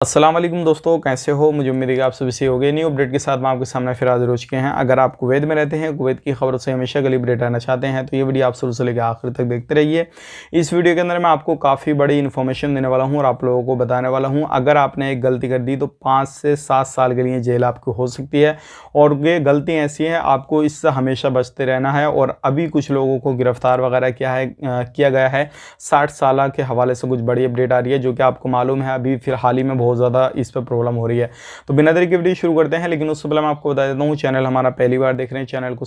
अस्सलाम वालेकुम दोस्तों, कैसे हो। मुझे उम्मीद है कि आप सभी सही हो गए। न्यू अपडेट के साथ मैं आपके सामने फिर हाजिर हो चुके हैं। अगर आप कुवैत में रहते हैं, कुवैत की खबरों से हमेशा गली अपडेट रहना चाहते हैं तो ये वीडियो आप शुरू से लेकर आखिर तक देखते रहिए। इस वीडियो के अंदर मैं आपको काफ़ी बड़ी इन्फॉर्मेशन देने वाला हूँ और आप लोगों को बताने वाला हूँ। अगर आपने एक गलती कर दी तो 5 से 7 साल के लिए जेल आपको हो सकती है और ये गलती ऐसी है, आपको इससे हमेशा बचते रहना है। और अभी कुछ लोगों को गिरफ्तार वगैरह किया गया है 60 साल के हवाले से। कुछ बड़ी अपडेट आ रही है जो कि आपको मालूम है, अभी फिर हाल ही में बहुत ज़्यादा इस पर प्रॉब्लम हो रही है। तो बिना देरी के वीडियो शुरू करते हैं, लेकिन उससे पहले मैं आपको बता देता हूँ, चैनल हमारा पहली बार देख रहे हैं, चैनल को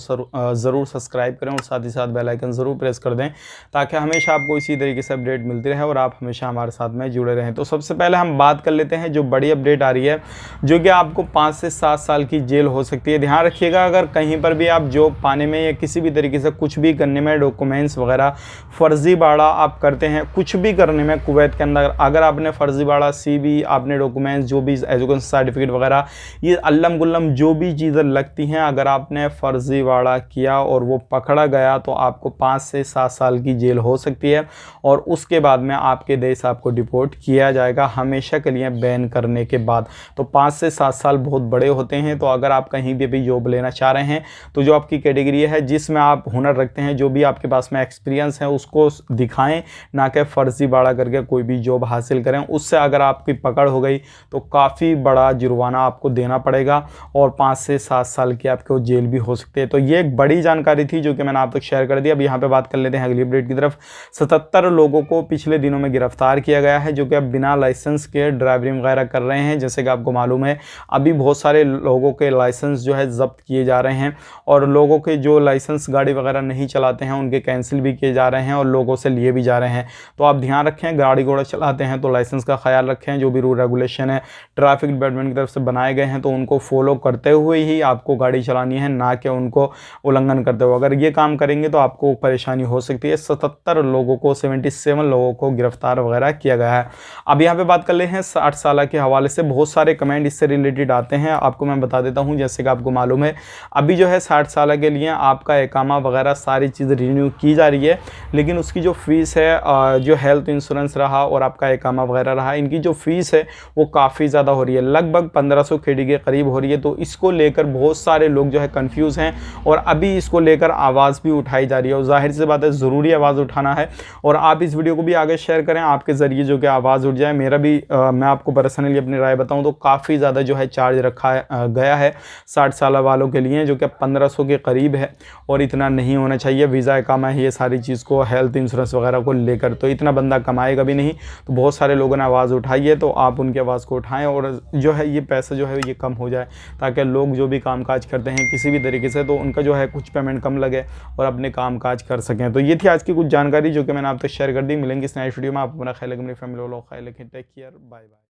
ज़रूर सब्सक्राइब करें और साथ ही साथ बेल आइकन ज़रूर प्रेस कर दें ताकि हमेशा आपको इसी तरीके से अपडेट मिलती रहे और आप हमेशा हमारे साथ में जुड़े रहें। तो सबसे पहले हम बात कर लेते हैं जो बड़ी अपडेट आ रही है, जो कि आपको 5 से 7 साल की जेल हो सकती है। ध्यान रखिएगा, अगर कहीं पर भी आप जॉब पाने में या किसी भी तरीके से कुछ भी करने में, डॉक्यूमेंट्स वगैरह फर्जीवाड़ा आप करते हैं, कुछ भी करने में कुवैत के अंदर, अगर आपने फर्जीवाड़ा CV, आपने डॉक्यूमेंट्स जो भी एजुकेशन सर्टिफिकेट वगैरह, ये अल्लम गुल्लम जो भी चीज़ें लगती हैं, अगर आपने फर्जीवाड़ा किया और वो पकड़ा गया तो आपको 5 से 7 साल की जेल हो सकती है और उसके बाद में आपके देश आपको डिपोर्ट किया जाएगा हमेशा के लिए बैन करने के बाद। तो 5 से 7 साल बहुत बड़े होते हैं। तो अगर आप कहीं भी जॉब लेना चाह रहे हैं तो जो आपकी कैटेगरी है, जिसमें आप हुनर रखते हैं, जो भी आपके पास में एक्सपीरियंस है, उसको दिखाएं, ना कि फर्जीवाड़ा करके कोई भी जॉब हासिल करें। उससे अगर आपकी पकड़ हो गई तो काफ़ी बड़ा जुर्माना आपको देना पड़ेगा और 5 से 7 साल की आपको जेल भी हो सकती है। तो ये एक बड़ी जानकारी थी जो कि मैंने आप तक शेयर कर दी। अब यहाँ पे बात कर लेते हैं अगली अपडेट की तरफ। 77 लोगों को पिछले दिनों में गिरफ्तार किया गया है जो कि अब बिना लाइसेंस के ड्राइविंग वगैरह कर रहे हैं। जैसे कि आपको मालूम है, अभी बहुत सारे लोगों के लाइसेंस जो है जब्त किए जा रहे हैं और लोगों के जो लाइसेंस गाड़ी वगैरह नहीं चलाते हैं उनके कैंसिल भी किए जा रहे हैं और लोगों से लिए भी जा रहे हैं। तो आप ध्यान रखें, गाड़ी घोड़ा चलाते हैं तो लाइसेंस का ख्याल रखें। जो भी रूल रेगुलेशन है ट्रैफिक डिपार्टमेंट की तरफ से बनाए गए हैं तो उनको फॉलो करते हुए ही आपको गाड़ी चलानी है, ना कि उनको उल्लंघन करते हुए। अगर ये काम करेंगे तो आपको परेशानी हो सकती है। 77 लोगों को, 77 लोगों को गिरफ्तार वगैरह किया गया है। अब यहाँ पे बात कर ले हैं 60 साल के हवाले से। बहुत सारे कमेंट इससे रिलेटेड आते हैं, आपको मैं बता देता हूँ। जैसे कि आपको मालूम है, अभी जो है 60 साल के लिए आपका इकामा वगैरह सारी चीज़ रिन्यू की जा रही है, लेकिन उसकी जो फीस है, जो हेल्थ इंश्योरेंस रहा और आपका इकामा वगैरह रहा, इनकी जो फीस है वो काफ़ी ज़्यादा हो रही है, लगभग 1500 KD के करीब हो रही है। तो इसको लेकर बहुत सारे लोग जो है कंफ्यूज हैं और अभी इसको लेकर आवाज़ भी उठाई जा रही है और जाहिर सी बात है, ज़रूरी आवाज़ उठाना है। और आप इस वीडियो को भी आगे शेयर करें, आपके ज़रिए जो कि आवाज़ उठ जाए। मेरा भी मैं आपको पर्सनली अपनी राय बताऊं तो काफ़ी ज़्यादा जो है चार्ज रखा गया है 60 साल वालों के लिए, जो कि 1500 के करीब है और इतना नहीं होना चाहिए। वीज़ा इकामा है, ये सारी चीज़ को, हेल्थ इंश्योरेंस वगैरह को लेकर तो इतना बंदा कमाएगा भी नहीं। तो बहुत सारे लोगों ने आवाज़ उठाई है, तो आप उनकी आवाज़ को उठाएं और जो है ये पैसा जो है ये कम हो जाए, ताकि लोग जो भी कामकाज करते हैं किसी भी तरीके से, तो उनका जो है कुछ पेमेंट कम लगे और अपने कामकाज कर सकें। तो ये थी आज की कुछ जानकारी जो कि मैंने आप तक शेयर कर दी। मिलेंगे इस नए वीडियो में। आप अपना ख्याल रखें, अपनी फैमिली वालों का ख्याल रखें। Take care, bye bye.